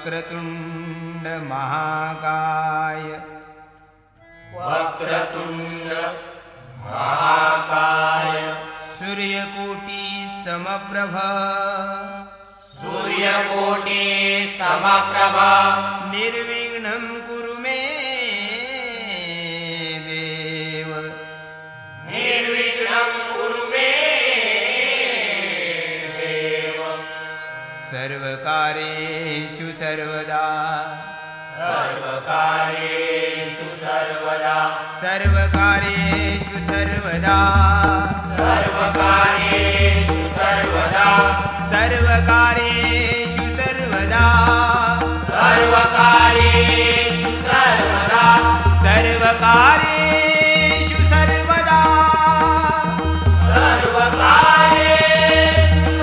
वक्रतुंड महाकाय वक्रतुंड महाकाय सूर्यकोटि समप्रभ सूर्यकोटि समप्रभ निर्विघ्नं कुरु मे देव निर्विघ्नं कुरु मे देव सर्वकार्येषु सर्वदा सर्वकार्येषु सर्वदा सर्वकार्येषु सर्वदा सर्वकार्येषु सर्वदा सर्वकार्येषु सर्वदा सर्वकार्येषु सर्वदा सर्वकार्येषु सर्वदा सर्वकार्येषु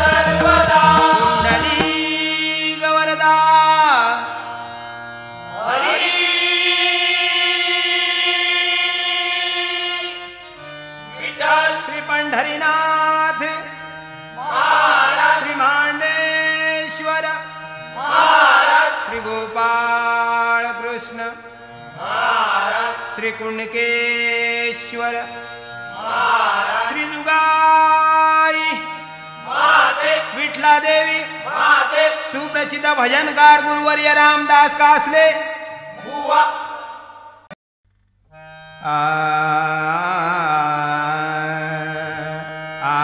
सर्वदा कुंडलीक वरदा हरि विठ्ठल श्री पंढरीनाथ महाराज श्री मांडेश्वर महाराज श्री गोपाल कृष्ण महाराज श्री कुंडकेश्वर महाराज श्री जुगाई महादेव विठला देवी महादेव सुप्रसिद्ध भजनकार गुरुवर्य रामदास कासले बुवा आ आ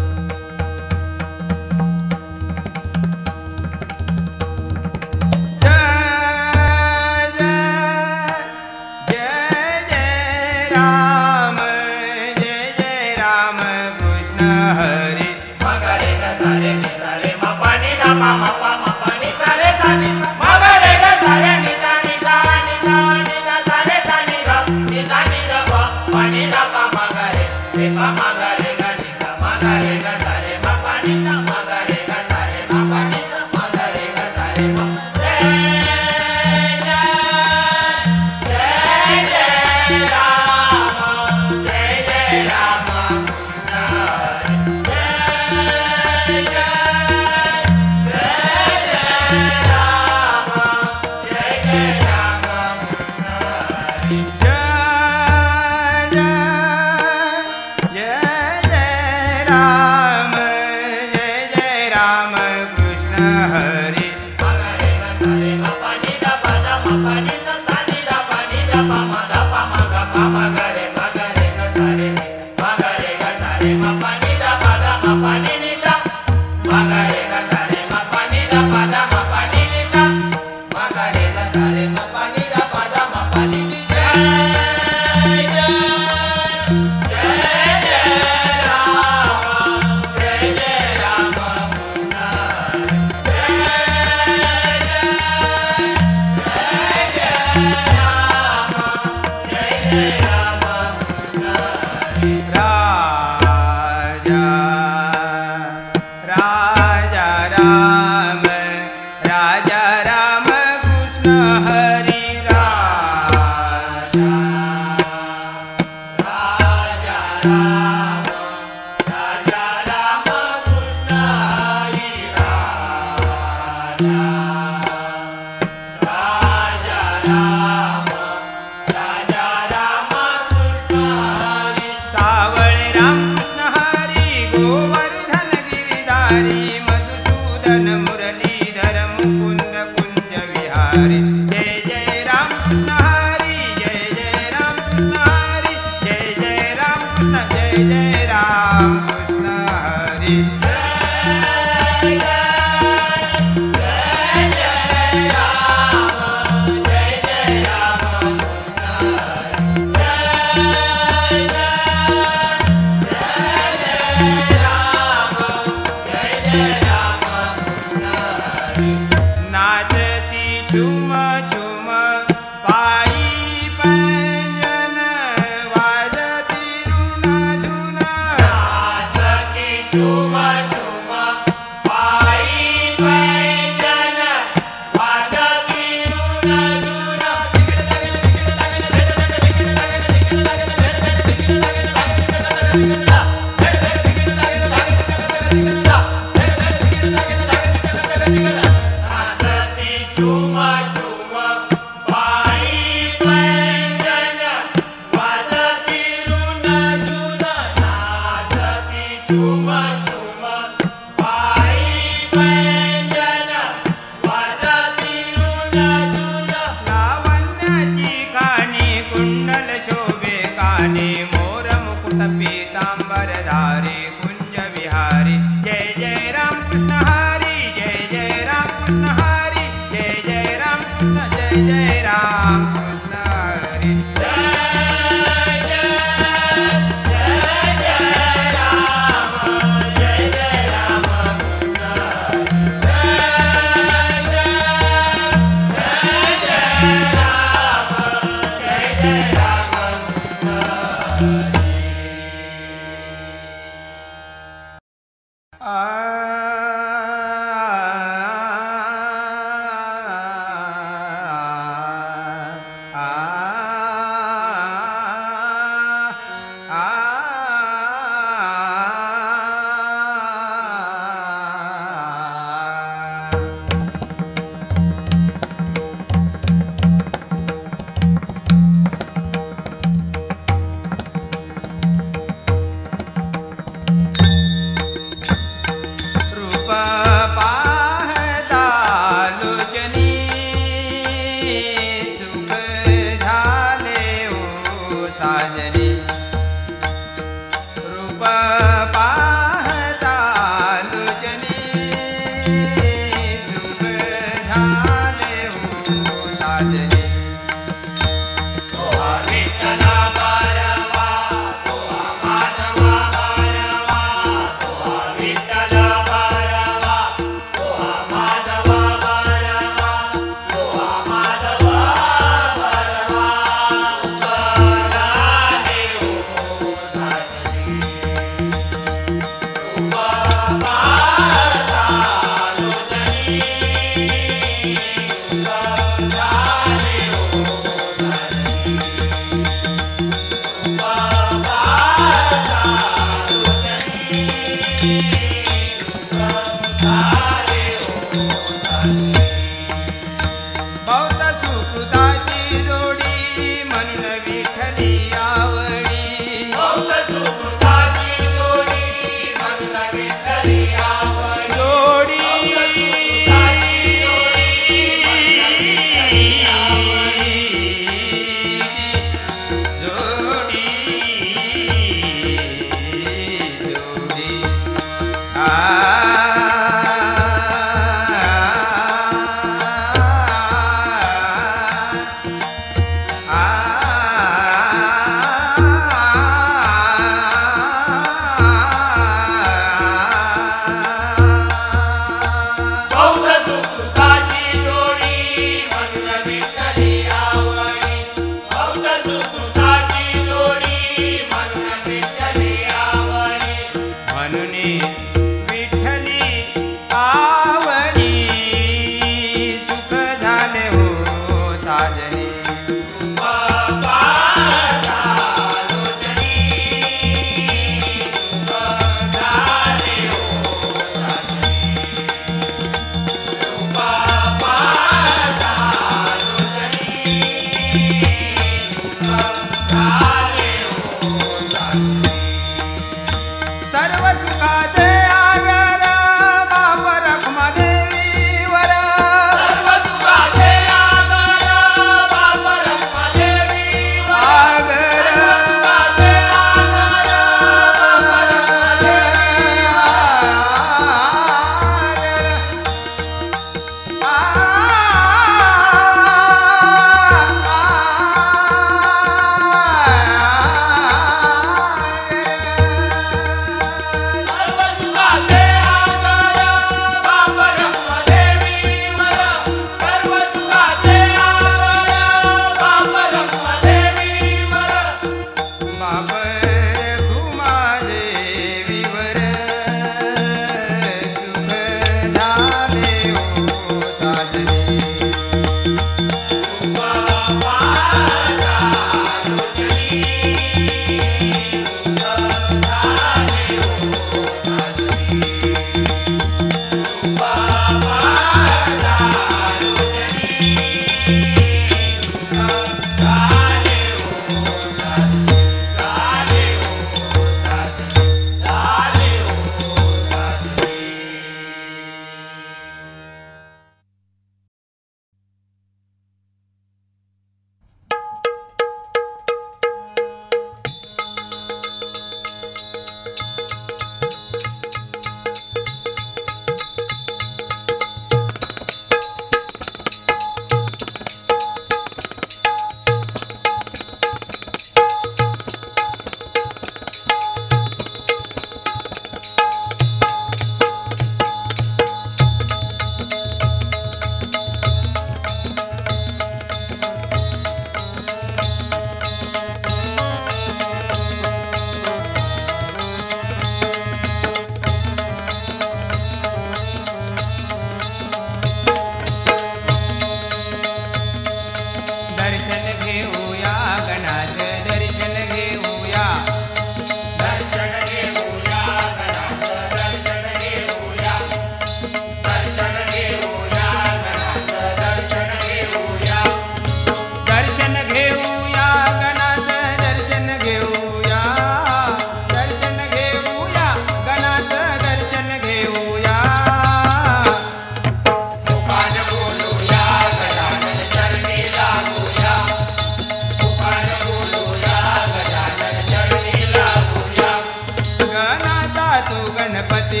गणपती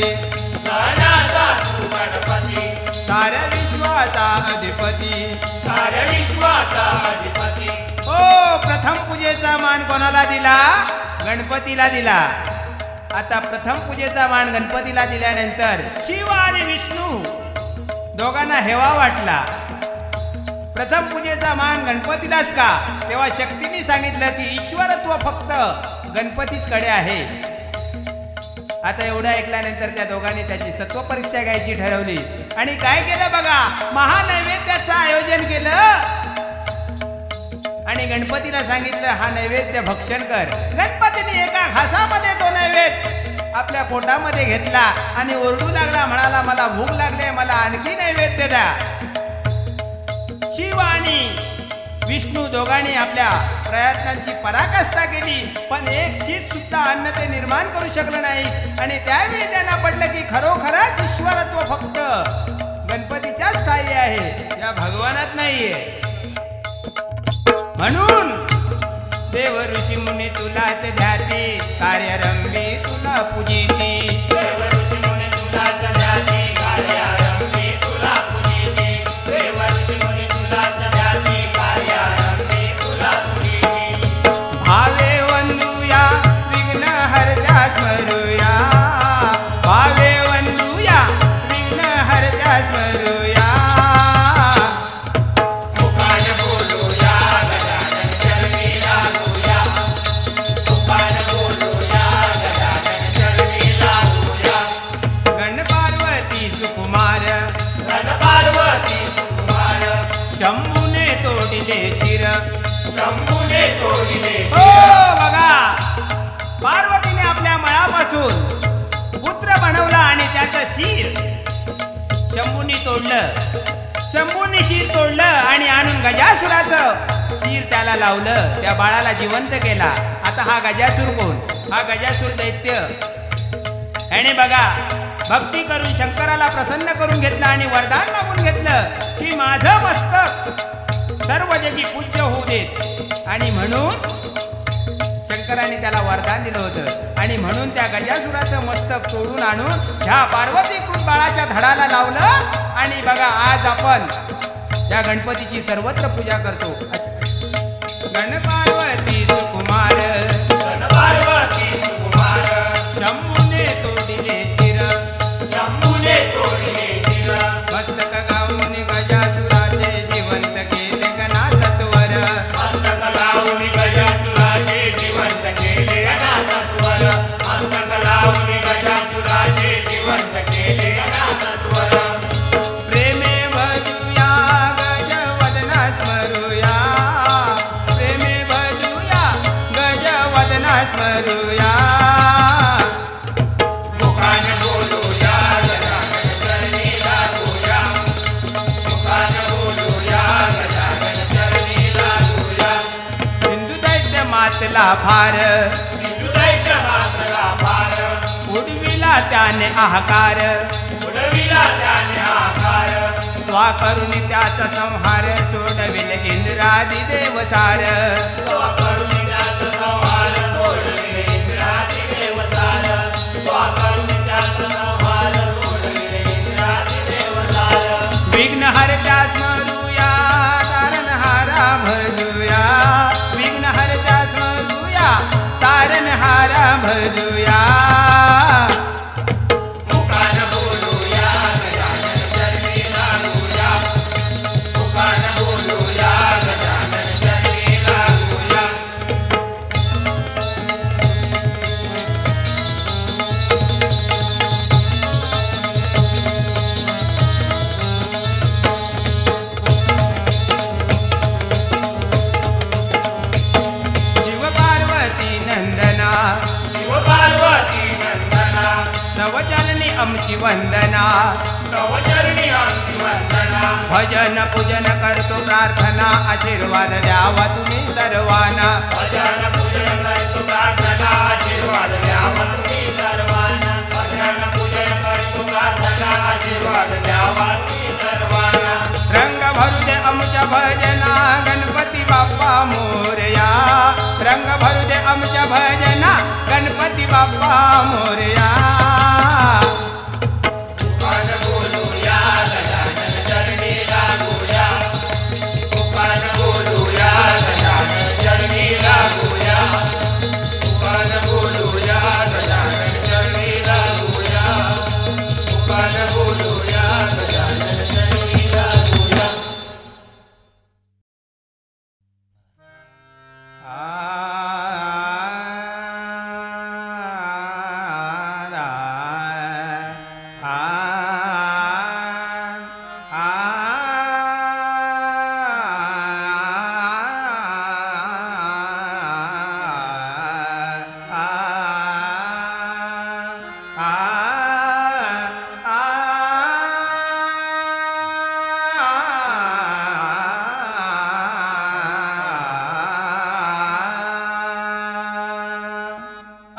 गणाचा तू गणपती साऱ्या विश्वाचा अधिपती साऱ्या विश्वाचा अधिपती हो प्रथम पूजेचा मान कोणाला दिला गणपतीला दिला आता प्रथम पूजेचा मान गणपतीला दिल्यानंतर शिव आणि विष्णू दोघांना हेवा वाटला प्रथम पूजेचा मान गणपतीलाच का तेव्हा शक्तीने सांगितलं की ईश्वरत्व फक्त गणपतीच कडे आहे आता एवढं ऐकल्यानंतर त्या दोघांनी त्याची सत्व परीक्षा घ्यायची ठरवली आणि काय केलं बघा महानैवेद्याचं आयोजन केलं आणि गणपतीला सांगितलं हा नैवेद्य भक्षण कर गणपतीने एका घासामध्ये तो नैवेद्य आपल्या पोटामध्ये घेतला आणि ओरडू लागला म्हणाला मला भूक लागले मला आणखी नैवेद्य द्या शिव आणि विष्णू दोघांनी आपल्या प्रयत्नांची पराकाष्ठा केली पण एक शीत सुद्धा अन्न ते निर्माण करू शकलं नाही आणि त्यावेळी त्यांना पडलं की खरोखरच ईश्वरत्व फक्त गणपतीच्याच ठायी आहे या भगवानात नाहीये म्हणून देव ऋषी मुनी तुलाच ध्याती कार्यरंभी तुला पूजिती देव ऋषी मुनी तुलाच ध्याती कार्यारंभी तुला पूजिती देव ऋषी मुनी तुलाच ध्याती कार्यारंभी तुला पूजिती भावे वंदूया विघ्न हरत्या स्मरूया भावे वंदूया विघ्न हरत्या स्मरूया मुखान बोलूया गजानन चरणी लागूया मुखान बोलूया गजानन चरणी लागूया गण पार्वती सुकुमार गण पार्वती सुकुमार शंभूने तोडिले शिर शंभूने तोडिले हो बघा पार्वतीने आपल्या मळापासून पुत्र बनवला आणि त्याचं शिर शंभूनी तोडलं शंभूनी शिर तोडलं आणि आणून गजासुराचं शिर त्याला लावलं त्या बाळाला जिवंत केला आता हा गजासूर कोण हा गजासूर दैत्य याने बघा भक्ती करून शंकराला प्रसन्न करून घेतलं आणि वरदान मागून घेतलं की माझं मस्तक सर्व जगी पूज्य होऊ देत आणि म्हणून शंकराने त्याला वरदान दिलं होतं आणि म्हणून त्या गजासुराचं मस्तक तोडून आणून ह्या पार्वतीकृत बाळाच्या धडाला लावलं आणि बघा आज आपण त्या गणपतीची सर्वत्र पूजा करतो गण पार्वती सुकुमार गण पार्वती सुकुमार शंभूने तोडिले शिर शंभूने तोडिले शिर मस्तक गाऊन गजासुराचे जिवंत केले गणासत्वर मस्तक लावून गजासुराचे जिवंत केले गणासत्वर मस्तक लावून गजासुराचे जिवंत केले गणासत्वर प्रेमे भजूया गजवदना स्मरूया प्रेमे भजूया गजवदना स्मरूया मुखान बोलूया गजानन चरणी लागूया मुखान बोलूया गजानन चरणी लागूया सिंधू दैत्य मातला फार सिंधुदैत्य मातला फार उडविला त्याने आहाकार उडविला त्याने आकार त्वा करुणी त्याचा संहार सोडविले इंद्रादी देवसार करुणी त्याचा संहार सोडविले इंद्रादी देवसार करुणी त्याचा संहार सोडविले इंद्रादी देवसार विघ्न हरत्या स्मरूया तारणहारा भजूया विघ्न हरत्या स्मरूया तारणहारा भजूया मुखान बोलूया गजानन चरणी लागूया मुखान बोलूया गजानन चरणी लागूया शिव पार्वती नंदना शिव पार्वती नंदना नवजननी आमची वंदना नवचरणी आमची वंदना भजन पूजन करतो प्रार्थना आशीर्वाद द्यावा तुम्ही सर्वांना भजन पूजन करतो प्रार्थना आशीर्वाद द्यावा तुम्ही सर्वांना भजन पूजन करतो प्रार्थना आशीर्वाद द्यावा तुम्ही सर्वांना रंग भरू दे आमच्या भजना गणपती बाप्पा मोरया रंग भरू दे आमच्या भजना गणपती बाप्पा मोरया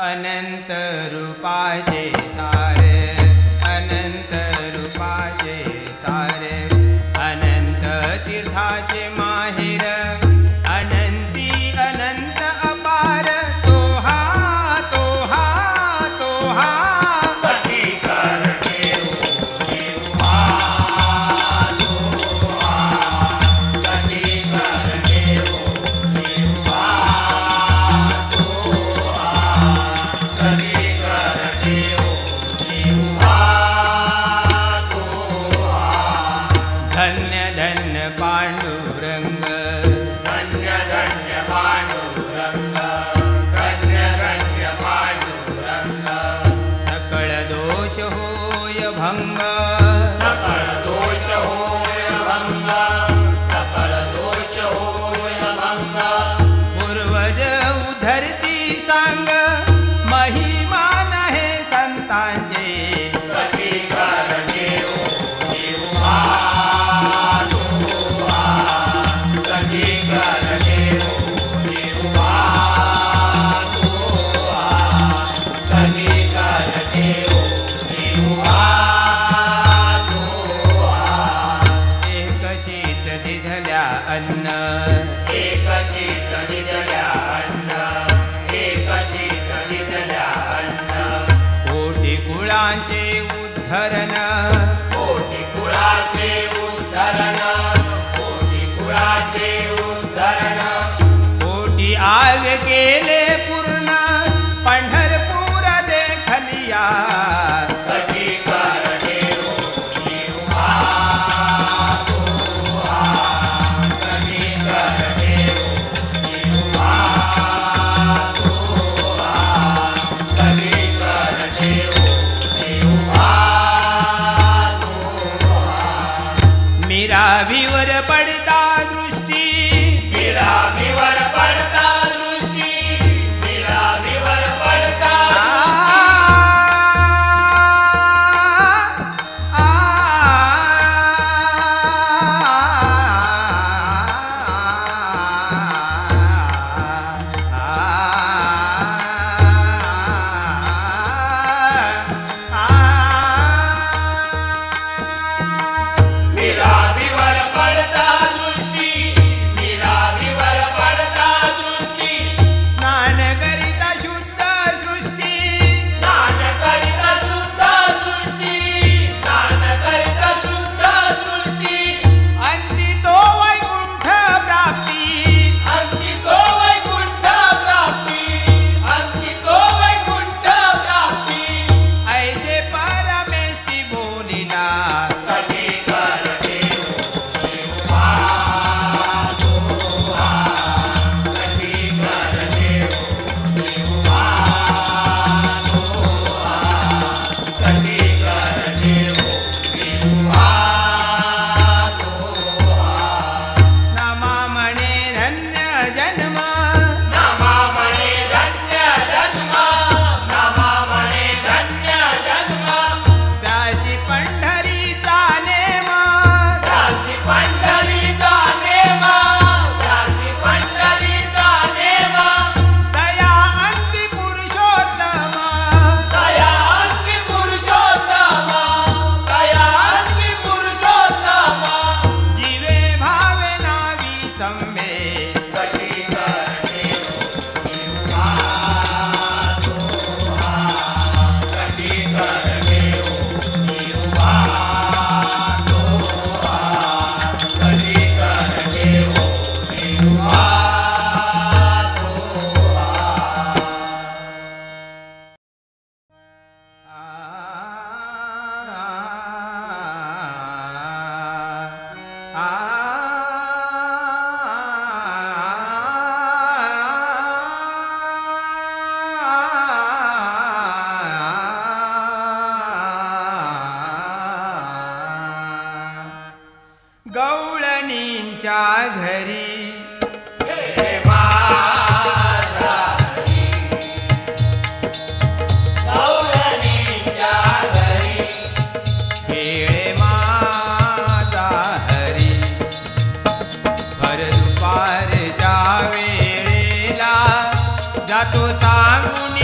अनंत रूपाचे सारे, अनंत रूपाचे सारे, अनंत तीर्थाचे माहेर, अनंती अनंत अपार, तो हा तो हा तो हा. कधी करणे देवा तो हा, कधी करणे देवा तो हा, कधी करणे देवा तो हा. धन्य धन्य पांडुरंग, धन्य धन्य पांडुरंग, धन्य धन्य पांडुरंग. सकळ दोष होय भंग, सकळ दोष होय भंग, सकळ दोष होय भंग. पूर्वज उधरती सांग, महिमा नहे संतांचे. कधी करणे देवा तो हा, कधी करणे देवा तो हा, कधी करणे देवा तो हा. एक शीत दिधल्या अन्न, एक शीत दिदल्या अन्न, एक शीत दिदल्या अन्न. कोटी कुळांचे उद्धरण, कोटी कुळाचे उद्धरण, कोटी कुळाचे उद्धरण. कोटी आग केले पूर्ण, पंढरपूर देखलिया. कधी करणे देवा तो हा, कधी करणे देवा तो हा, कधी करणे देवा तो हा. मीरावीवर पडता दृष्टी, मीरावीवर पडता दृष्टी, मीरावीवर पडता मीरावीवर पडता दृष्टी, मीरावीवर पडता दृष्टी. स्नान करिता शुद्ध सृष्टी, स्नान करिता शुद्ध सृष्टी, स्नान करिता शुद्ध सृष्टी. अंती तो वैकुंठ प्राप्ती. अंकितो वैकुंठ प्राप्ती, अंकितो वैकुंठ प्राप्ती. ऐसे परमेष्टी बोलिला. कधी करणे देवा तो हा, कधी करणे देवा तो हा, कधी करणे देवा तो हा. नमा म्हणे धन्य जन्म, नमा म्हणे धन्य जन्म, नमा म्हणे धन्य जन्म. त्याशी पंढरीचा नेम, त्यासी पंढरीचा नेम, त्यासी पंढरीचा नेम. दया अंती पुरुषोत्तम. दया अंती पुरुषोत्तम, दया अंती पुरुषोत्तम. जीवे भावे नावी संवे. कधी करणे देवा तो हा, कधी करणे देवा तो हा, कधी करणे देवा तो हा. गवळणींच्या घरी हे माझा हरी, गवळणीच्या घरी. खेळे माझा हरी. भर दुपारच्या वेळेला जातो सांगून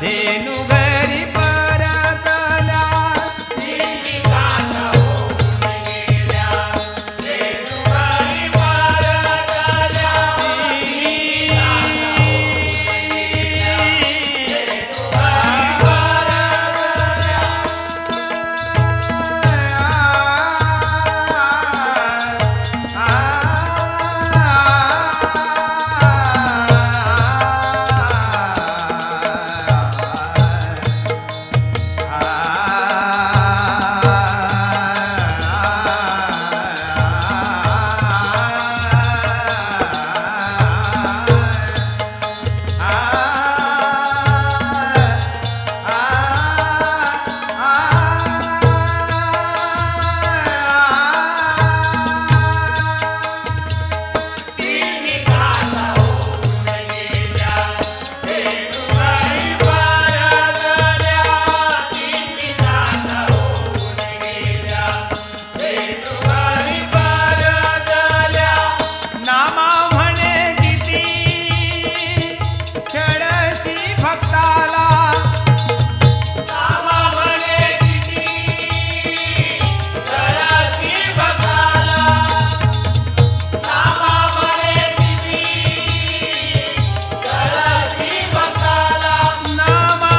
धेनु घरी परतल्या तिन्ही सात होऊन गेल्या धेनु घरी परतल्या तिन्ही सात होऊन गेल्या धेनु घरी परतल्या तिन्ही सात होऊन गेल्या धेनु घरी परतल्या तिन्ही सात होऊन गेल्या धेनु घरी परतल्या नामा म्हणे किती खेळसी भक्ताला नामा म्हणे किती जळसी भक्ताला नामा म्हणे किती जळसी भक्ताला नामा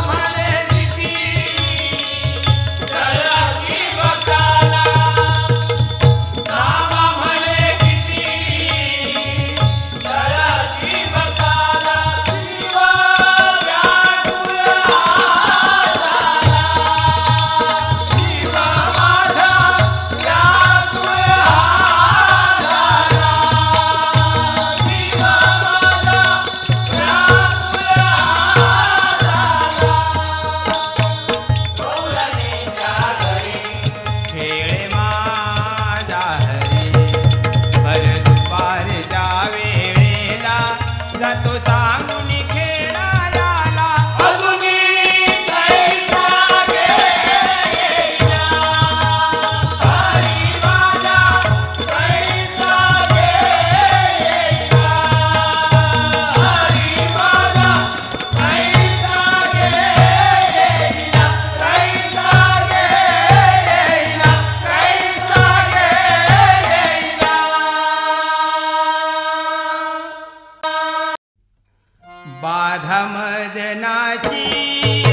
म्हणे किती जळसी भक्ताला नामा म्हणे किती जळसी भक्ताला शिव व्याकुळ झाला शिव माझा व्याकुळ झाला शिव माझा व्याकुळ गौरणीच्या घरी खेळ माझा हरी भर दुपारच्या वेळेला जातो सांगून खेळायला अजूनी कैसा गेला हरी माझा कैसा गेला हरी माझा कैसा गेला कैसा गेला कैसा गेला बाधा मदनाची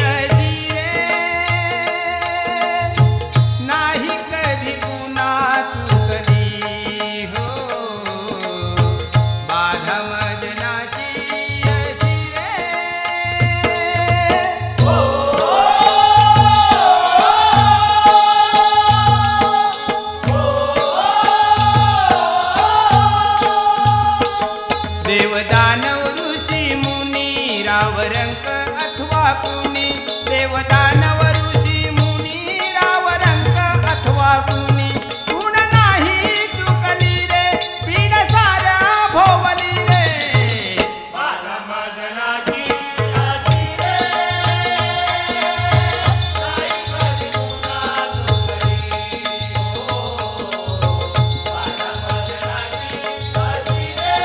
अशी रे नाही कधी पुन्हा चुकली हो बाधा मदनाची अशी रे देवदानव ऋषी मुनी रावरंक अथवा कुणी देवदानव ऋषी मुनी रावरंक अथवा कुणी गुण नाही चुकली रे पीड साऱ्या भोवली रे बालमदनाची अशी रे नाही कधी पुन्हा चुकली हो बालमदनाची अशी रे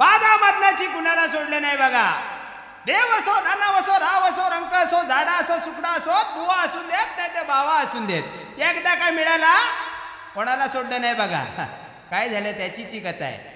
बाधा मदनाची कुणाला सोडले नाही बघा देव असो दानव असो राव असो रंक असो झाडा असो सुकडा असो बुवा असून देत नाही ते बावा असून देत एकदा काय मिळाला कोणाला सोडलं नाही बघा काय झालं त्याचीची कथा आहे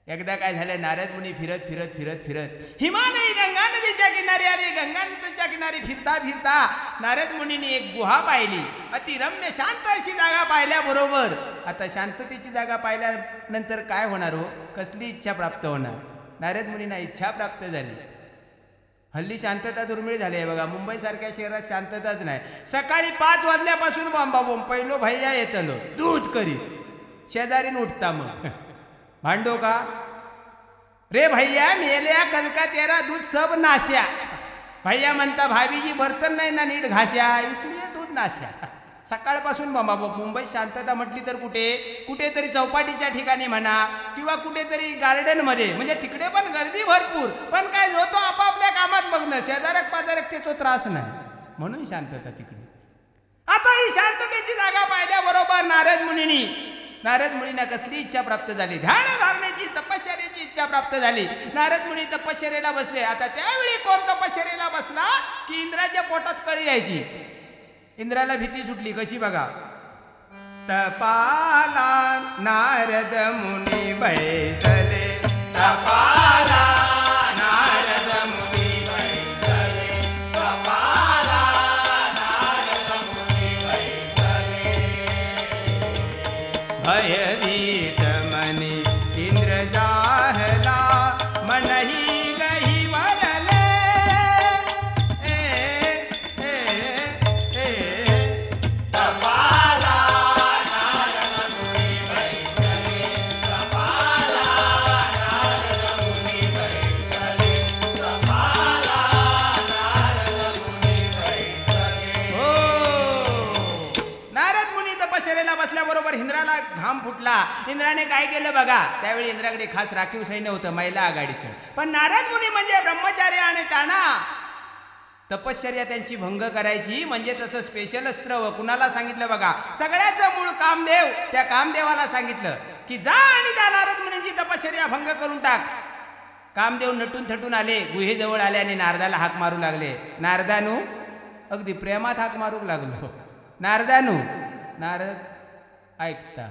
एकदा काय झालं नारद मुनी फिरत फिरत फिरत फिरत हिमालयी गंगा नदीच्या किनारी आली गंगा नदीच्या किनारी फिरता फिरता नारद मुनीने एक गुहा पाहिली अतिरम्य शांत अशी जागा पाहिल्याबरोबर आता शांततेची जागा पाहिल्यानंतर काय होणार हो कसली इच्छा प्राप्त होणार नारद मुनींना इच्छा प्राप्त झाली हल्ली शांतता दुर्मिळ झाली आहे बघा मुंबईसारख्या शहरात शांतताच नाही सकाळी 5 वाजल्यापासून बॉम्बाबोम पहिलो भैया येतलो दूध करीत शेजारीन उठता मग भांडो का रे भैया मेल्या कल का तेरा दूध सब नाश्या भैया म्हणता भाभी जी बर्तन नाही ना नीट घास्या इसलिए दूध नाश्या सकाळपासून बाबा मुंबईत शांतता म्हटली तर कुठेतरी चौपाटीच्या ठिकाणी म्हणा किंवा कुठेतरी गार्डनमध्ये म्हणजे तिकडे पण गर्दी भरपूर पण काय जो तो आपापल्या कामात बघणं शेजारक पाजारक त्याचा त्रास नाही म्हणून शांतता तिकडे आता ही शांततेची जागा पाहिल्याबरोबर नारद मुनींना कसली इच्छा प्राप्त झाली ध्यान धारणेची तपश्चर्याची इच्छा प्राप्त झाली नारद मुनी तपश्चर्याला बसले आता त्यावेळी कोण तपश्चर्याला बसला की इंद्राच्या पोटात कळी यायची इंद्राला भीती सुटली कशी बघा तपाला नारद मुनी बैसले तपाला नारद मुनी बैसले तपाला नारद मुनी बैसले भयभीत मनी इंद्र जाहला मनही गही वरले बसल्याबरोबर इंद्राला घाम फुटला इंद्राने काय केलं बघा त्यावेळी इंद्राकडे खास राखीव सैन्य होतं महिला आघाडीचं पण नारद मुनी म्हणजे ब्रह्मचारी आणि त्यांना तपश्चर्या त्यांची भंग करायची म्हणजे तसं स्पेशल अस्त्र व कुणाला सांगितलं बघा सगळ्याचं मूळ कामदेव त्या कामदेवाला सांगितलं की जा आणि त्या नारद मुनींची तपश्चर्या भंग करून टाक कामदेव नटून थटून आले गुहेजवळ आले आणि नारदाला हाक मारू लागले नारदानू अगदी प्रेमात हाक मारू लागलो नारदानू नारद ऐकता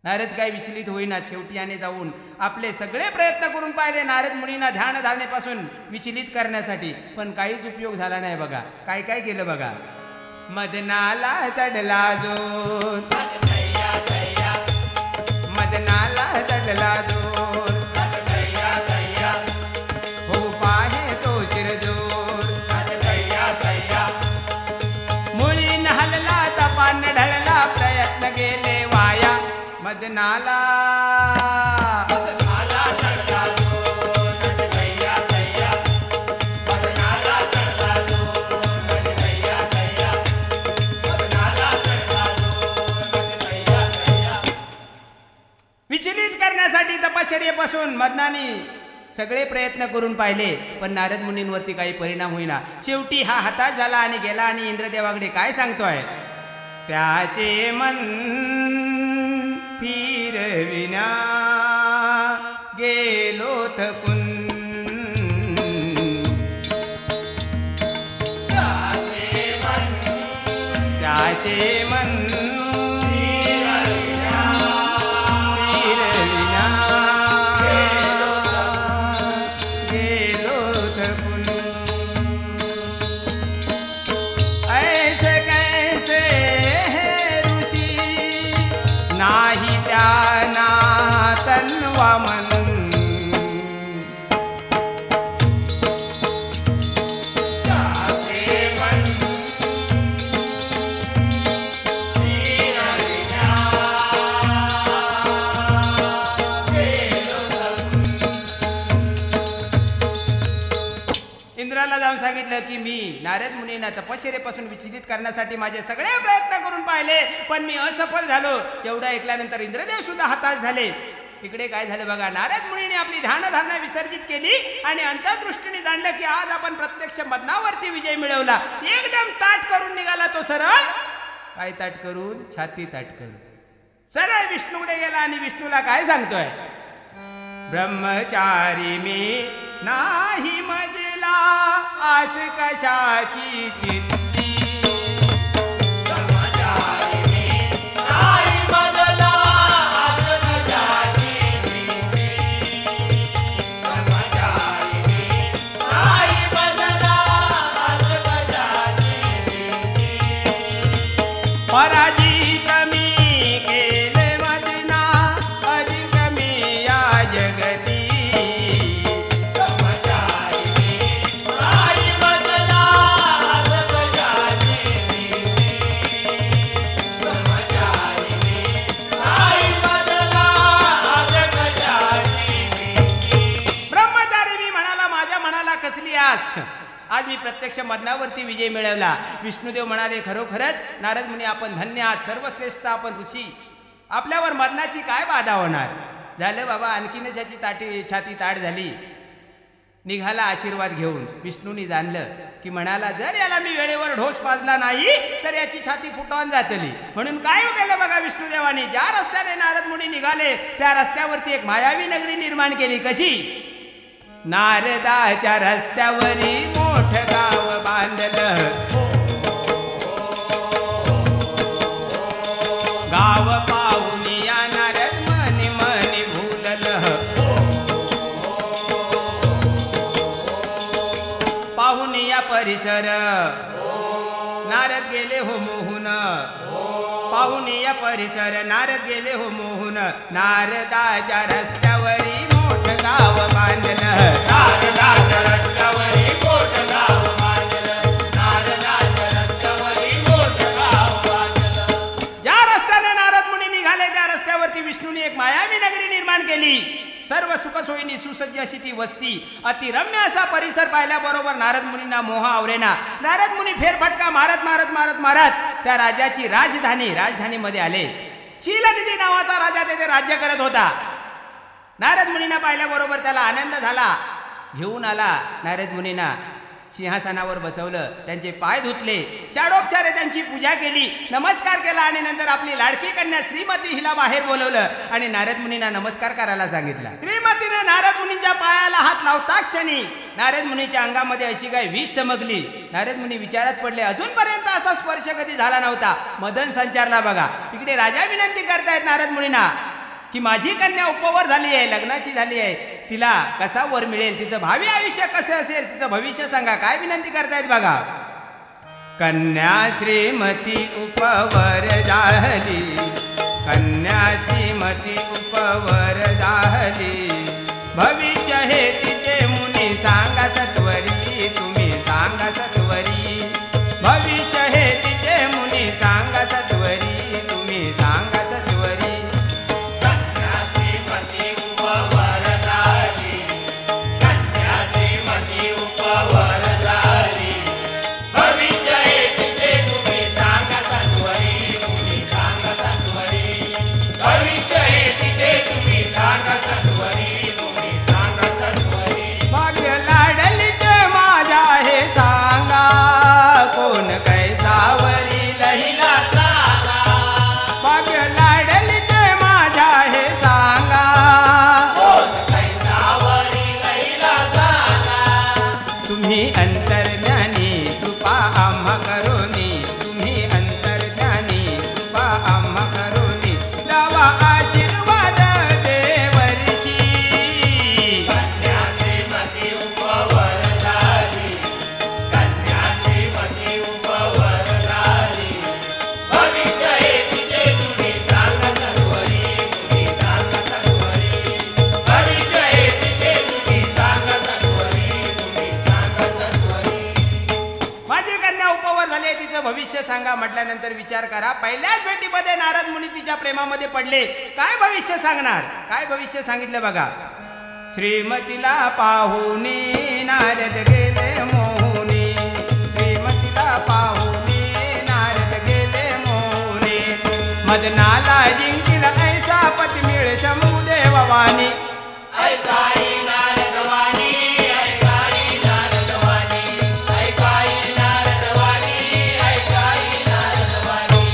नारद काय विचलित होईना शेवटी याने जाऊन आपले सगळे प्रयत्न करून पाहिले नारद मुनींना ध्यान धारणेपासून विचलित करण्यासाठी पण काहीच उपयोग झाला नाही बघा काय काय केलं बघा मदनाला चढला जो मदनाला चढला जो हो पाहे तो शिरजोर मुळीन हलला तपान ढळला प्रयत्न गेले वाया मदनाला चढला जो नजगैया गैया मदनाला चढला जो नजगैया गैया मदनाला चढला जो नजगैया गैया विचलित करण्यासाठी तपश्चर्येपासून मदनाने सगळे प्रयत्न करून पाहिले पण नारद मुनींवरती काही परिणाम होईना शेवटी हा हताश झाला आणि गेला आणि इंद्रदेवाकडे काय सांगतोय त्याचे मन फिरविना गेलो थकून त्याचे मन मन इंद्राला जाऊन सांगितलं की मी नारद मुनींना तपश्चर्येपासून विचलित करण्यासाठी माझे सगळे प्रयत्न करून पाहिले पण मी असफल झालो एवढं ऐकल्यानंतर इंद्रदेव सुद्धा हताश झाले इकडे काय झालं बघा नारद मुनीने आपली ध्यानधारणा विसर्जित केली आणि अंतर्दृष्टीने जाणलं की आज आपण प्रत्यक्ष मदनावरती विजय मिळवला एकदम ताट करून निघाला तो सरळ काय ताट करून छाती ताट करून सरळ विष्णूकडे गेला आणि विष्णूला काय सांगतोय ब्रह्मचारी मी नाही मजला आस कशाची चित्ती ब्रह्मचारी मी नाही मजला आस कशाची चित्ती ब्रह्मचारी मी नाही मजला आस कशाची चित्ती पराजित मी केले मदना अधिक मी या जगती I प्रत्यक्ष मदनावरती विजय मिळवला. विष्णुदेव म्हणाले, खरोखरच नारद मुनी आपण धन्य आहात, सर्वश्रेष्ठ आपण ऋषी, आपल्यावर मदनाची काय बाधा होणार. झालं बाबा, आणखीन ज्याची छाती ताट झाली. निघाला आशीर्वाद घेऊन. विष्णूनी जाणलं की म्हणाला, जर याला मी वेळेवर ढोस पाजला नाही तर याची छाती फुटवून जातली. म्हणून काय केलं बघा विष्णुदेवानी, ज्या रस्त्याने नारद मुनी निघाले त्या रस्त्यावरती एक मायावी नगरी निर्माण केली. कशी? नारदाच्या रस्त्यावरी मोठं गाव बांधलं, गाव पाहून या नारद मनी मनी भुललं, पाहून या परिसर नारद गेले हो मोहून, पाहून या परिसर नारद गेले हो मोहून. नारदाच्या रस्त्यावरी मोठं गाव बांधलं, नारदाच्या रस्त्यावरी मोठं गाव बांधलं, नारदाच्या रस्त्यावरी मोठं गाव बांधलं. ज्या रस्त्याने नारद मुनी निघाले त्या रस्त्यावरती विष्णूने एक मायावी नगरी निर्माण केली. सर्व सुखसोयीनी सुसज्ज अशी ती वस्ती, अतिरम्य असा परिसर पाहिल्याबरोबर नारद मुनींना मोह आवरेना. नारद मुनी फेरफटका मारत मारत मारत मारत त्या राजाची राजधानीमध्ये आले. शीलनिधी नावाचा राजा तेथे राज्य करत होता. नारद मुनींना पाहिल्याबरोबर त्याला आनंद झाला. घेऊन आला नारद मुनींना, सिंहासनावर बसवलं, त्यांचे पाय धुतले, षाडोपचारे त्यांची पूजा केली, नमस्कार केला आणि नंतर आपली लाडकी कन्या श्रीमती हिला बाहेर बोलवलं आणि नारद मुनींना नमस्कार करायला सांगितलं. श्रीमतीने नारद मुनींच्या पायाला हात लावता क्षणी नारद मुनीच्या अंगामध्ये अशी काय वीज चमकली. नारद मुनी विचारात पडले, अजूनपर्यंत असा स्पर्श कधी झाला नव्हता. मदन संचारला बघा. इकडे राजा विनंती करतायत नारद मुनींना की माझी कन्या उपवर झाली आहे, लग्नाची झाली आहे, तिला कसा वर मिळेल, तिचं भावी आयुष्य कसं असेल, तिचं भविष्य सांगा. काय विनंती करतायत बघा. कन्या श्रीमती उपवर झाली, कन्या श्रीमती उपवर झाली, भविष्य हे तिचे मुनी सांगा सत्वरी, तुम्ही सांगा सत्वरी, भविष्य हे तिचे मुनी सांगा सत्वरी, तुम्ही सांगा सत्वरी. भाग्य लाडलीचे माझ्या हे सांगा, कोण कैसावरी लहिला सांगा, भाग्य लाडलीचे माझ्या हे सांगा, कोण कैसावरी लहिला सांगा. तुम्ही अंतर्ज्ञानी कृपा आम्हा करोनी, तुम्ही अंतर्ज्ञानी कृपा आम्हा करोनी, लावा आशीर्वाद देवर्षी. कन्या श्रीमती उपवर झाली, कन्या श्रीमती उपवर झाली, भविष्य हे तिचे तुम्ही सांगा सत्वरी, तुम्ही सांगा सत्वरी, भविष्य हे तिचे तुम्ही सांगा सत्वरी, तुम्ही सांगा सत्वरी. माझी कन्या उपवर झाली, तिचं भविष्य सांगा म्हटल्यानंतर विचार करा. पहिल्याच भेटीमध्ये नारद मुनी तिच्या प्रेमामध्ये पडले. काय भविष्य सांगणार, काय भविष्य सांगितलं बघा. श्रीमतीला पाहुनी नारद गेले मोहुनी, श्रीमतीला पाहुनी नारद गेले मोहुनी, मदनाला जिंकिल ऐसा पती मिळ शंभुदेववाणी. ऐकाई नारदवाणी, ऐकाई नारदवाणी, ऐकाई नारदवाणी, ऐकाई नारदवाणी.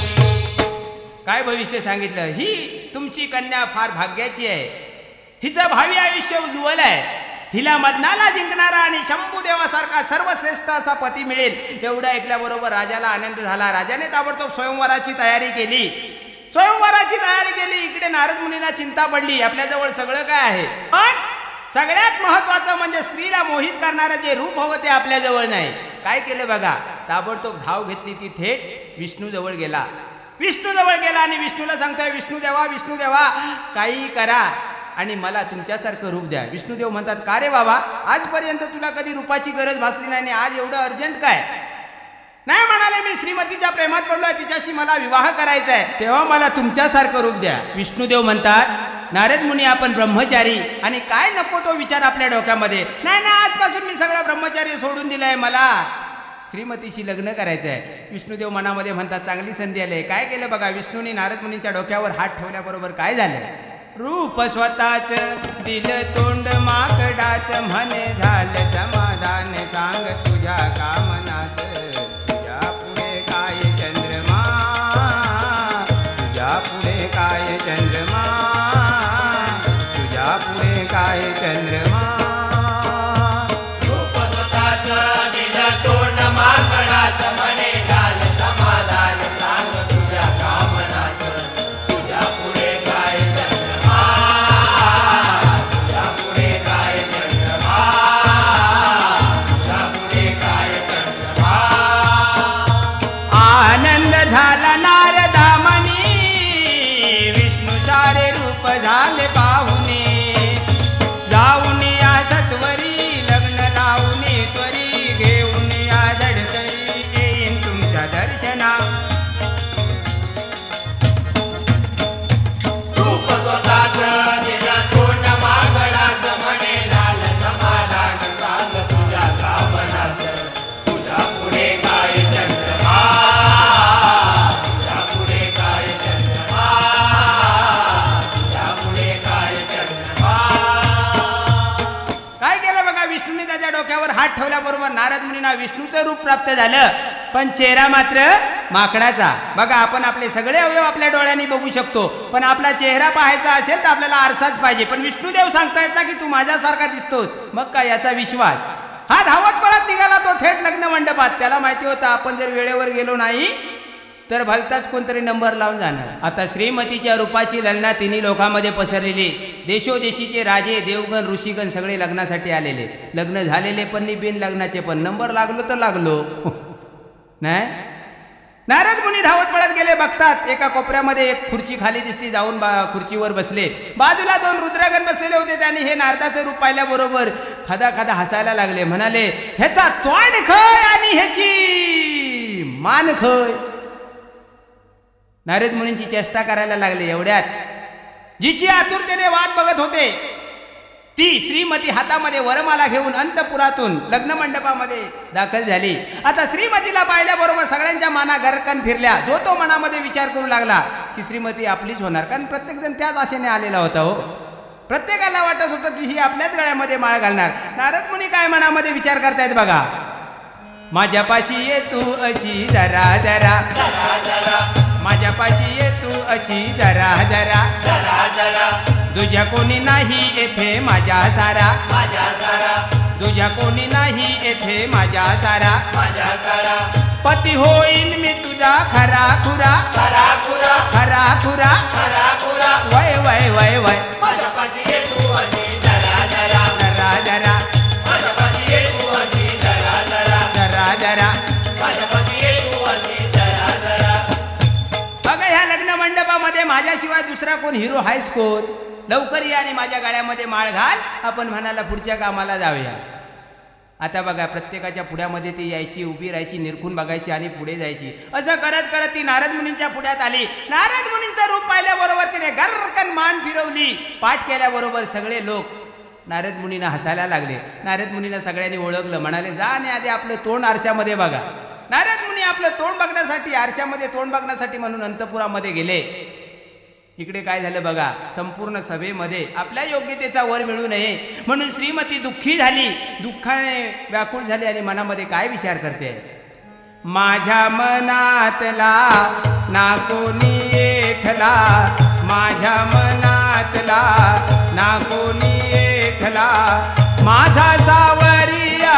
काय भविष्य सांगितलं. ही तुमची कन्या फार भाग्याची आहे, हिचं भावी आयुष्य उज्ज्वल आहे, हिला मदनाला जिंकणारा आणि शंभुदेवासारखा सर्वश्रेष्ठ असा पती मिळेल. एवढं ऐकल्याबरोबर राजाला आनंद झाला. राजाने ताबडतोब स्वयंवराची तयारी केली. इकडे नारद मुनींना चिंता पडली, आपल्याजवळ सगळं काय आहे, पण सगळ्यात महत्वाचं म्हणजे स्त्रीला मोहित करणारं जे रूप हवं ते आपल्याजवळ नाही. काय केलं बघा, ताबडतोब धाव घेतली ती थेट विष्णूजवळ गेला. आणि विष्णूला सांगतोय, विष्णुदेवा काही करा आणि मला तुमच्यासारखं रूप द्या. विष्णुदेव म्हणतात, का रे बाबा, आजपर्यंत तुला कधी रूपाची गरज भासली नाही, आज एवढं अर्जंट काय. नाही म्हणाले, मी श्रीमतीच्या प्रेमात पडलोय, तिच्याशी मला विवाह करायचा आहे, तेव्हा मला तुमच्यासारखं रूप द्या. विष्णुदेव म्हणतात, नारद मुनी आपण ब्रह्मचारी आणि काय नको तो विचार आपल्या डोक्यामध्ये नाही. आजपासून मी सगळं ब्रह्मचारी सोडून दिलंय. मला श्रीमतीशी लग्न करायचं आहे. विष्णुदेव मनामध्ये म्हणतात चांगली संधी आली. काय केलं बघा, विष्णूने नारद मुनींच्या डोक्यावर हात ठेवल्याबरोबर काय झालं, रूप स्वतःच दिलं तोंड माकडाच, म्हणे झालं समाधान सांग तुझ्या कामनाच. तुझ्या पुढे काय चंद्रमा, तुझ्या पुढे काय चंद्रमा, तुझ्या पुढे काय चंद्रमा. रूप स्वतःचं दिलं तोंड माकडाचं, म्हणे झालं समाधान सांग तुझ्या कामनाचं. तुझ्या पुढे काय चंद्रमा, तुझ्या पुढे काय चंद्रमा, तुझ्या पुढे काय चंद्रमा. आनंद झाला नारदा मनी, विष्णू सारे रूप झाले पाहुणे. जाऊन या सत्वरी लग्न लावून त्वरी, घेऊन या धडतरी येईन तुमच्या दर्शना. रूप स्वतःचं दिलं तोंड माकडाचं, म्हणे झालं समाधान सांग तुझ्या कामनाचं. तुझ्या पुढे काय चंद्रमा, तुझ्या पुढे काय चंद्रमा, तुझ्या पुढे काय चंद्रमा. काय केलं बघा, विष्णूने त्याच्या डोक्यावर हात ठेवल्याबरोबर नारद मुनींना विष्णूचं रूप प्राप्त झालं, पण चेहरा मात्र माकडाचा. बघा, आपण आपले सगळे अवयव आपल्या डोळ्यांनी बघू शकतो, पण आपला चेहरा पाहायचा असेल तर आपल्याला आरसाच पाहिजे. पण विष्णुदेव सांगतायत ना की तू माझ्यासारखा दिसतोस. मग काय याचा विश्वास. हा धावत पळत निघाला तो थेट लग्न मंडपात. त्याला माहिती होतं आपण जर वेळेवर गेलो नाही तर भलताच कोणतरी नंबर लावून जाणार. आता श्रीमतीच्या रूपाची ललना तिन्ही लोकांमध्ये पसरलेली. देशोदेशीचे राजे, देवगण, ऋषीगण सगळे लग्नासाठी आलेले. लग्न झालेले पण बिन लग्नाचे पण. नंबर लागलो तर लागलो नाही. नारद मुनी धावत पळत गेले. बघतात एका कोपऱ्यामध्ये एक खुर्ची खाली दिसली. जाऊन खुर्चीवर बसले. बाजूला दोन रुद्रगण बसलेले होते. त्यांनी हे नारदाचं रूप पाहिल्याबरोबर खदा खदा हसायला लागले. म्हणाले, ह्याचा तोंड खय आणि ह्याची मान खय. नारद मुनींची चेष्टा करायला लागले. एवढ्यात जिची आतुरतेने वाट बघत होते ती श्रीमती हातामध्ये वरमाला घेऊन अंतपुरातून लग्न मंडपामध्ये दाखल झाली. आता श्रीमतीला पाहिल्याबरोबर सगळ्यांच्या माना गरकन फिरल्या. जो तो मनामध्ये विचार करू लागला की श्रीमती आपलीच होणार, कारण प्रत्येक जण त्याच आशेने आलेला होता. हो, प्रत्येकाला वाटत होतं की ही आपल्याच गळ्यामध्ये माळ घालणार. नारद मुनी काय मनामध्ये विचार करतायत बघा, माझ्यापाशी ये तू अशी जरा जरा, माझ्यापाशी ये तू अशी जरा जरा, तुझ्या कोणी नाही येथे माझ्या सारा, तुझ्या कोणी नाही येथे माझ्या सारा, पती होईन मी तुझा खरा खुरा, खरा खुरा, वय वय वय वय, माझ्यापाशी ये तू अशी जरा जरा, जरा जरा, माझ्यापाशी ये तू अशी जरा जरा, जरा जरा. माझ्यापाशी ये तू अशी जरा जरा. बघा, ह्या लग्न मंडपामध्ये माझ्याशिवाय दुसरा कोण हिरो हायच कोण. लवकर या आणि माझ्या गाड्यामध्ये माळ घाल, आपण म्हणाला पुढच्या कामाला जाऊया. आता बघा, प्रत्येकाच्या पुढ्यामध्ये ती यायची, उभी राहायची, निरखून बघायची आणि पुढे जायची. असं करत करत ती नारद मुनींच्या पुढ्यात आली. नारद मुनींचं रूप पाहिल्याबरोबर तिने गरकन मान फिरवली. पाठ केल्याबरोबर सगळे लोक नारद मुनींना हसायला लागले. नारद मुनींना सगळ्यांनी ओळखलं. म्हणाले, जा आणि आधी आपलं तोंड आरशामध्ये बघा. नारद मुनी आपलं तोंड बघण्यासाठी, आरशामध्ये तोंड बघण्यासाठी म्हणून अंतपुरामध्ये गेले. इकडे काय झालं बघा, संपूर्ण सभेमध्ये आपल्या योग्यतेचा वर मिळू नये म्हणून श्रीमती दुःखी झाली, दुःखाने व्याकुळ झाली आणि मनामध्ये काय विचार करते, माझ्या मनातला ना कोणी येथला, माझ्या मनातला ना कोणी येथला, माझा सावरिया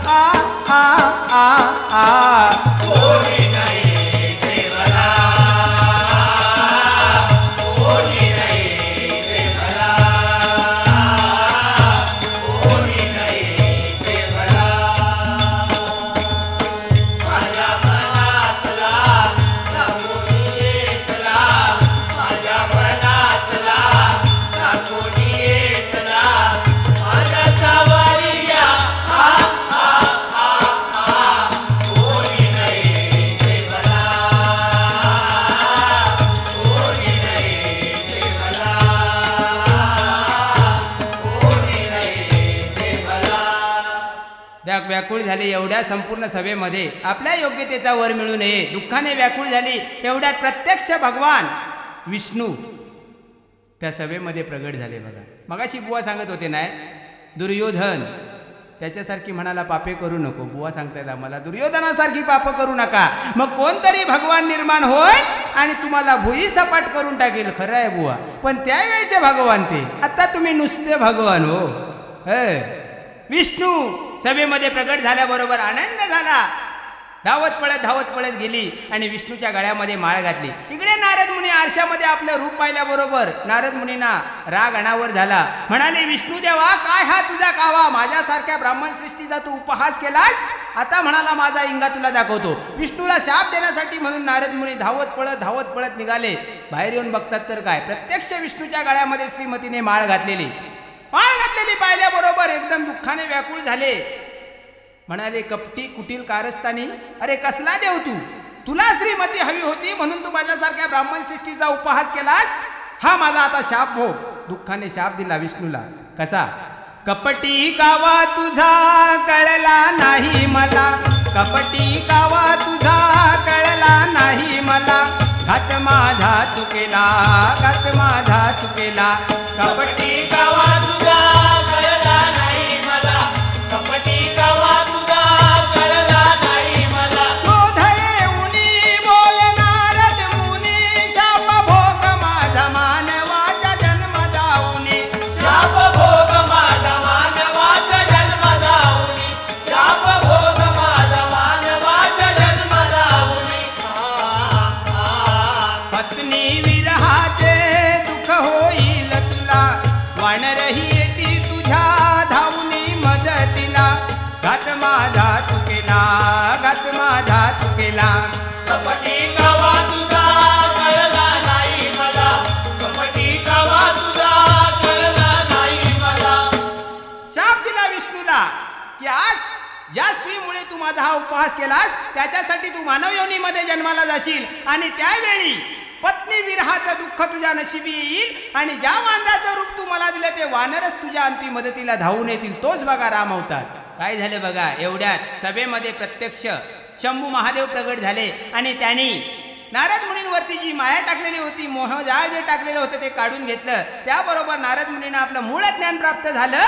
आ आ आ आ, कोणी नाही देवला, कोणी नाही देवला, कोणी नाही देवला, माझ्या मनातला ना कोणी येतला, माझ्या मनातला ना कोणी येतला, माझा सावरिया आ आ आ आ, कोणी नाही व्याकुळ झाली एवढ्या संपूर्ण सभेमध्ये आपल्या योग्यतेचा वर मिळू नये, दुःखाने व्याकुळ झाली एवढ्यात प्रत्यक्ष भगवान विष्णू त्या सभेमध्ये प्रगट झाले. बघा, मगाशी बुवा सांगत होते नाही, दुर्योधन त्याच्यासारखी म्हणाला पापे करू नको. बुवा सांगतायत आम्हाला दुर्योधनासारखी पाप करू नका, मग कोणतरी भगवान निर्माण होय आणि तुम्हाला भुई सपाट करून टाकेल. खरं आहे बुवा, पण त्यावेळेचे भगवान ते, आता तुम्ही नुसते भगवान हो. विष्णू सभेमध्ये प्रगट झाल्याबरोबर आनंद झाला, धावत पळत गेली आणि विष्णूच्या गळ्यामध्ये माळ घातली. इकडे नारद मुनी आरशामध्ये आपलं रूप पाहिल्याबरोबर नारद मुनींना राग अनावर झाला. म्हणाले, विष्णू देवा, काय हा तुझा कावा? माझ्यासारख्या ब्राह्मण सृष्टीचा तू उपहास केलास, आता म्हणाला माझा इंगा तुला दाखवतो. विष्णूला शाप देण्यासाठी म्हणून नारद मुनी धावत पळत निघाले. बाहेर येऊन बघतात तर काय, प्रत्यक्ष विष्णूच्या गळ्यामध्ये श्रीमतीने माळ घातलेली पाहिल्याबरोबर एकदम दुःखाने व्याकुळ झाले. म्हणाले, कपटी कुटील कारस्थानी, अरे कसला देव तू? तुला श्रीमती हवी होती म्हणून तू माझ्यासारख्या ब्राह्मण सृष्टीचा उपहास केलास. हा माझा आता शाप हो. दुःखाने शाप दिला विष्णूला. कसा? कपटी कावा तुझा कळला नाही मला, कपटी कावा तुझा कळला नाही मला, घात माझा तू केला, घात माझा तू केला. कपटी कावा तुझा कळला नाही मला, कपटी कावा तुझा कळला नाही मला. क्रोध येऊनी बोले नारद मुनी, शाप भोग माझा मानवाचा जन्म जाऊनी, शाप भोग माझा मानवाचा जन्म जाऊनी, शाप भोग माझा मानवाचा जन्म जाऊनी. पत्नी विरहाचे दुःख होईल तुला, वानरही येती तुझ्या धावनी मदतीला, घात माझा तू केला, घात माझा तू केला. कपटी कावा तुझा कळला नाही मला, कपटी कावा तुझा कळला नाही मला. शाप दिला विष्णूला की आज ज्या स्त्रीमुळे तू माझा हा उपहास केलास त्याच्यासाठी तू मानव योनीमध्ये जन्माला जाशील आणि त्यावेळी पत्नी विरहाचं दुःख तुझ्या नशिबी येईल आणि ज्या वानराचं रूप तू मला दिलं ते वानरच तुझ्या अंतिम मदतीला धावून येतील. तोच बघा राम अवतार. काय झालं बघा, एवढ्यात सभेमध्ये प्रत्यक्ष शंभू महादेव प्रगट झाले आणि त्यांनी नारद मुनींवरती जी माया टाकलेली होती, मोहजाळ जे टाकलेलं होतं ते काढून घेतलं. त्याबरोबर नारद मुनींना आपलं मूळ ज्ञान प्राप्त झालं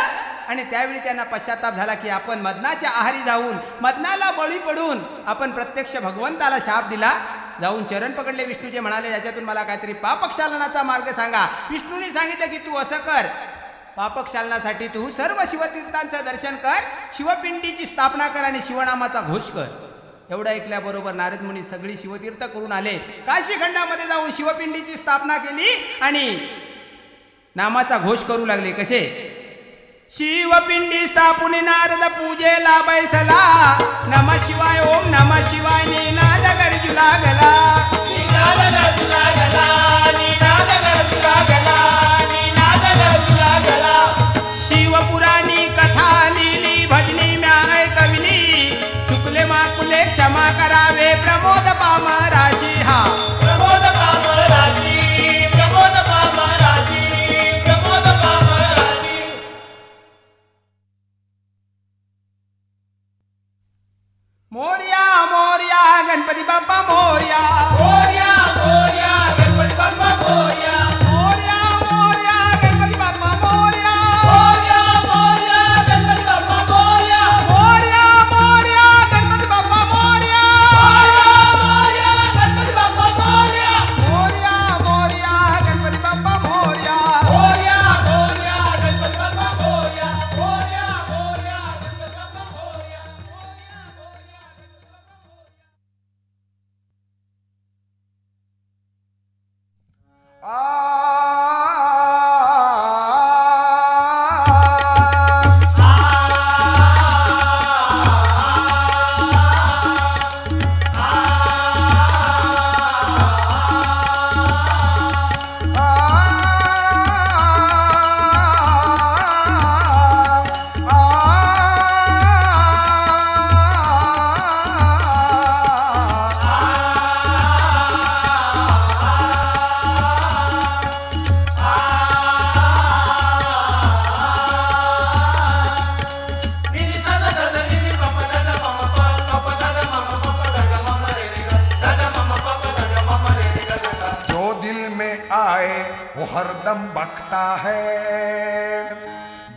आणि त्यावेळी त्यांना पश्चाताप झाला की आपण मदनाच्या आहारी जाऊन मदनाला बळी पडून आपण प्रत्यक्ष भगवंताला शाप दिला. जाऊन चरण पकडले विष्णूचे, म्हणाले याच्यातून मला काहीतरी पापक्षालनाचा मार्ग सांगा. विष्णूने सांगितलं की तू असं कर, पापक्षालनासाठी तू सर्व शिवतीर्थांचं दर्शन कर, शिवपिंडीची स्थापना कर आणि शिवनामाचा घोष कर. एवढं ऐकल्याबरोबर नारद मुनी सगळी शिवतीर्थ करून आले. काशी खंडामध्ये जाऊन शिवपिंडीची स्थापना केली आणि नामाचा घोष करू लागले. कसे? शिवपिंडी स्थापून नारद पूजेला बैसला, नम शिवाय ओम नम शिवाय निनाद गरजू लागला, निनाद गरजू लागला, निनाद गरजू लागला, निनाद गरजू लागला. शिवपुराणी कथा लिहिली भजनी म्या ऐकविली, चुकले माकुले क्षमा करावे प्रमोद पामराशी. हा प्रमोद पामराशी, प्रमोद पामराशी, प्रमोद पामराशी. मोरया मोरया गणपती बाप्पा मोरया, आए वो हरदम बकता है,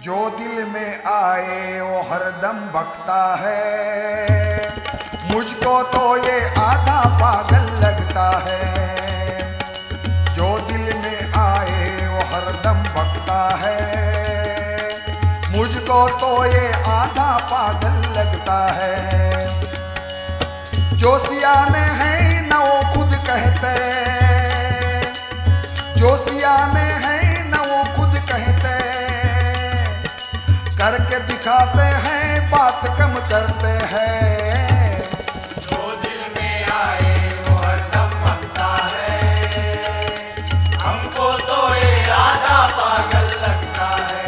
जो दिल में आए वो हरदम बकता है। मुझको तो ये आधा पागल लगता है, जो दिल में आए वो हरदम बकता है। मुझको तो ये आधा पागल लगता है। जो सियाने हैं न वो खुद कहते, जो सियाने हैं न वो खुद कहते, करके दिखाते हैं बात कम करते हैं। जो दिल में आए वो हरदम बकता है, हमको तो ये आधा पागल लगता है।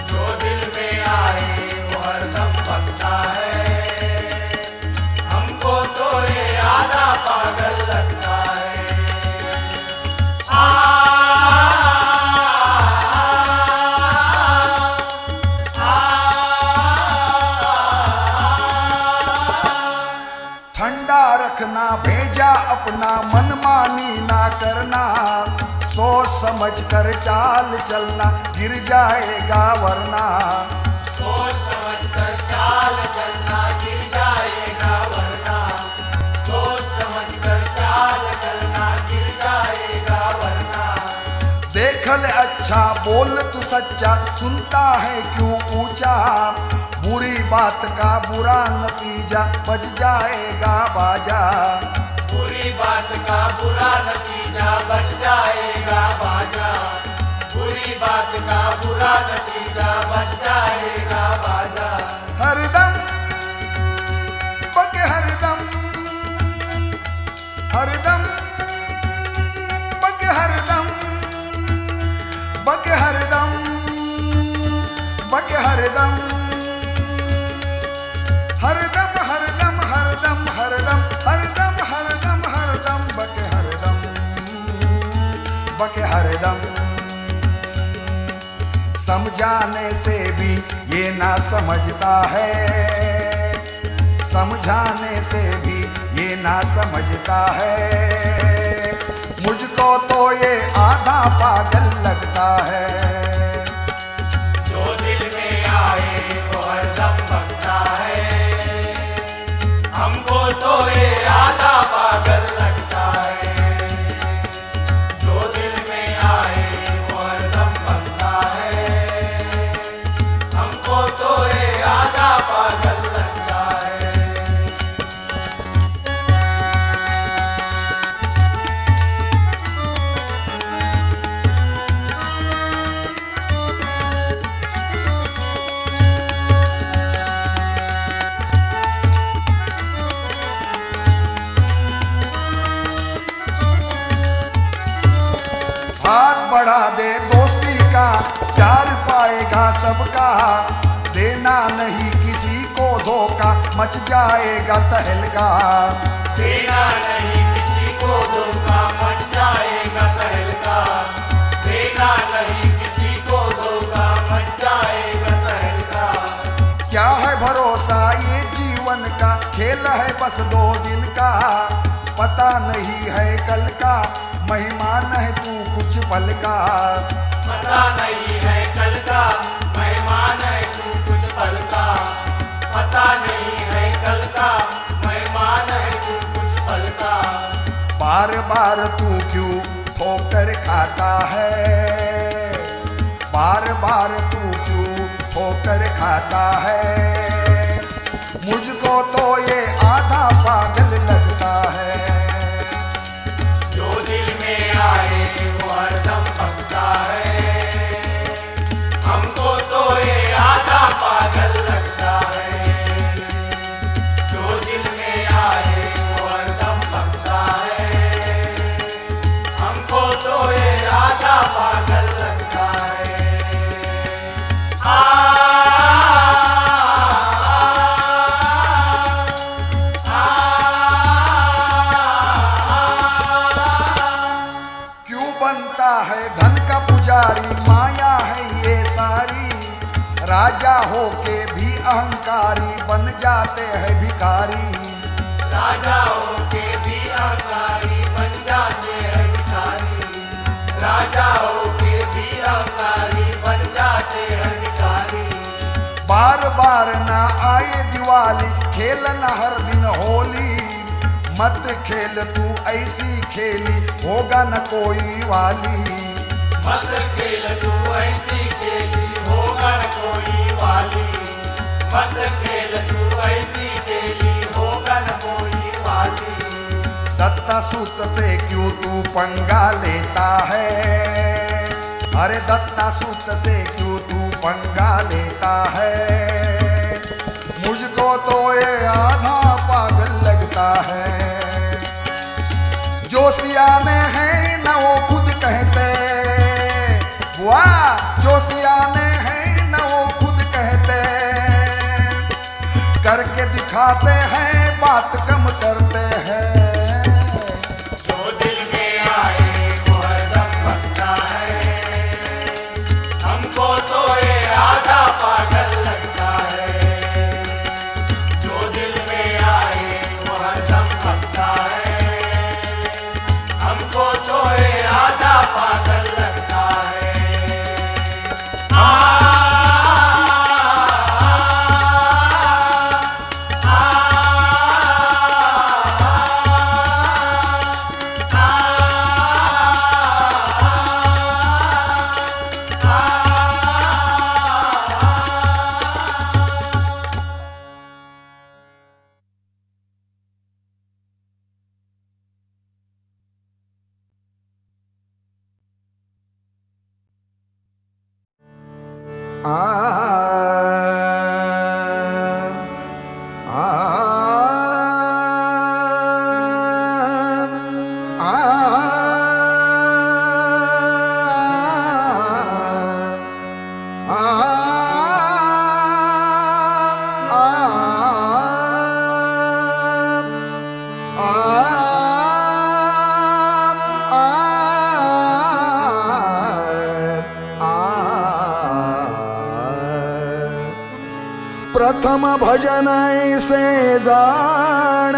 जो दिल में आए वो हरदम बकता है, हमको तो ये आधा पागल लगता है। ठंडा रखना भेजा अपना, मनमानी ना करना, सोच समझ कर चाल चलना, गिर जाएगा वरना। सोच समझ कर चाल चलना, गिर जाएगा वरना। सोच समझ कर चाल चलना, गिर जाएगा वरना। देख ले अच्छा बोल तू सच्चा, सुनता है क्यों ऊंचा, बुरी बात का बुरा नतीजा बज जाएगा बाजा। बुरी बात का बुरा नतीजा बच जाएगा बाजा। बुरी बात का बुरा नतीजा बच जाएगा बाजा। हरदम बके हरदम, हरदम बके हरदम, बके हरदम, बके हरदम, हरदम हरदम हरदम हरदम हरदम हरदम हरदम बके हरदम, बके हरदम। समझाने से भी ये ना समझता है, समझाने से भी ये ना समझता है। मुझको तो ये आधा पागल लगता है। जो दिल में आए वो हरदम बकता है, हमको तो ये आधा पागल लगता है। जो दिल में आए वो हरदम बकता है, हमको तो ये आधा पागल लगता है। हाथ बढ़ा दे दोस्ती का, प्यार पाएगा सबका, देना नहीं किसी को धोखा, मच जाएगा तहलका। देना नहीं किसी को धोखा, मच जाएगा तहलका। देना नहीं किसी को धोखा, मच जाएगा तहलका। क्या है भरोसा ये जीवन का, खेल है बस 2 दिन का, पता नहीं है कल का, मेहमान है तू कुछ पल का। पता नहीं है कल का, मेहमान है तू कुछ पल का। पता नहीं है कल का, मेहमान है तू कुछ पल का। बार बार तू क्यों ठोकर खाता है, बार बार तू क्यों ठोकर खाता है। मुझको तो ये आधा पागल लगता है। जो दिल में आए वो हरदम बकता है, हमको तो ये आधा पागल लगता है। जो दिल में आए वो हरदम बकता है, हमको तो ये आधा पागल लगता है। बनता है धन का पुजारी, माया है ये सारी, राजा होके भी अहंकारी बन जाते हैं भिखारी। राजा होके भी अहंकारी बन जाते हैं भिखारी। वाली, खेलना हर दिन होली। मत खेल तू ऐसी खेली, होगा न कोई वाली। मत खेल तू ऐसी खेली, होगा न कोई वाली। मत खेल तू ऐसी खेली, होगा न कोई वाली। दत्ता सूत से क्यों तू पंगा लेता है? अरे दत्ता सूत से क्यों तू पंगा लेता है? मुझको तो ये आधा पागल लगता है। जो सियाने हैं न वो खुद कहते, वाह, जो सियाने हैं न वो खुद कहते, करके दिखाते हैं बात कम करते हैं। जो दिल में आए वो हरदम बनता है, हमको तो ये आधा पागल लगता है। जो दिल में आए वो हरदम बनता है, हमको तो ये आधा पागल लगता है। प्रथम भजन ऐसे जान,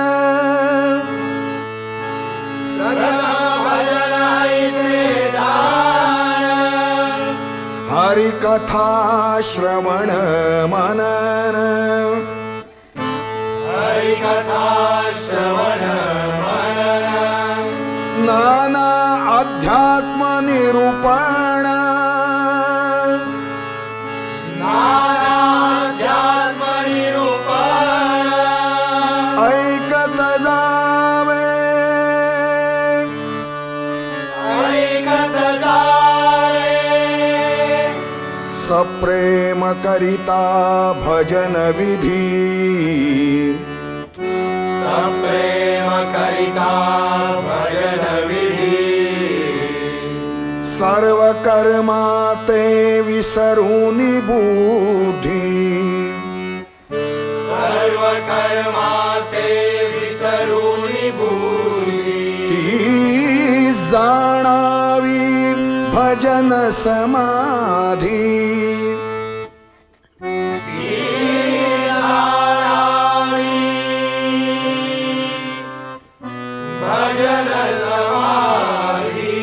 हरि कथा श्रवण मनन, हरि कथा श्रवण मनन, नाना अध्यात्म निरूपण, ऐकत जावे सप्रेम करिता भजन विधी, सप्रेम करिता भजन विधी, सर्व कर्मा ते विसरुनी बुद्धी, सर्व कर्मा ते विसरुनी बुद्धी, ती जाणावी भजन समाधी, भजन समाधी,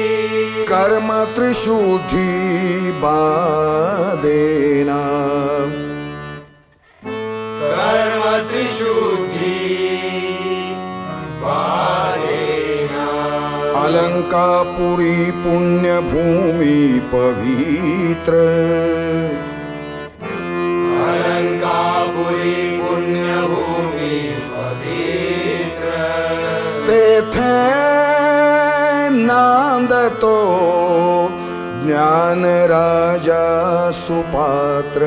कर्म त्रिशुद्धि बादेना, कर्म त्रिशुद्धि बादेना, अलंकापुरी पुण्य भूमि पवित्र, अलंकापुरी पुण्य भूमि पवित्र, तेथे नांदतो ज्ञान राजा सुपात्र,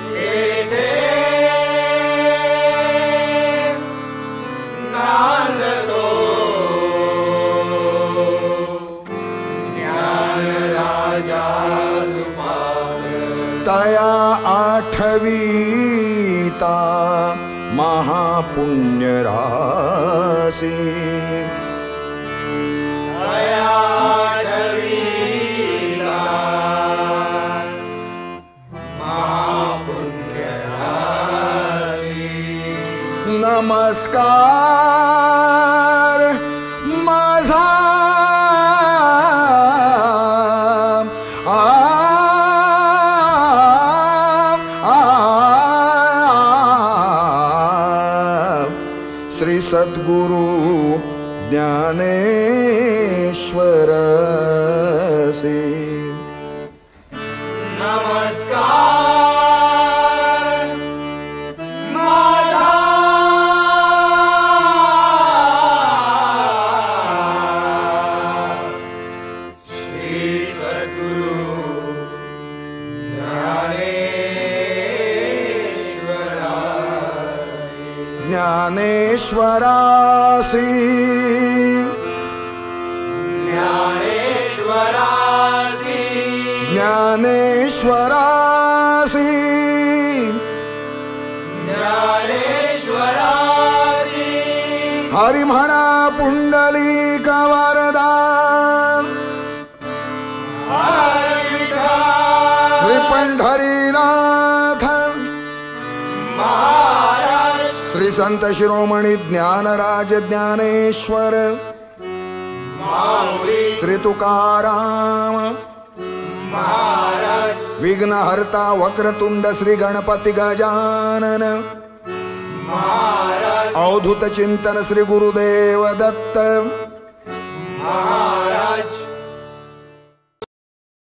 तेथे नांदतो ज्ञान राजा सुपात्र, तया आठवीता महापुण्य राशि, नमस्कार माझा आ, आ, आ, ज्ञानेश्वरासी नमस्कार माझा श्री सद्गुरु ज्ञानेश्वरासी ज्ञानेश्वरासी ज्ञानेश्वरासी ज्ञानेश्वरासी हरी म्हणा पुंडलिक वरदा श्री पंढरीनाथ महाराज श्री संत शिरोमणी ज्ञानराज ज्ञानेश्वर माऊली श्री तुकाराम महाराज विघ्नहर्ता वक्रतुंड श्री गणपती गजानन महाराज अवधूत चिंतन श्री गुरुदेव दत्त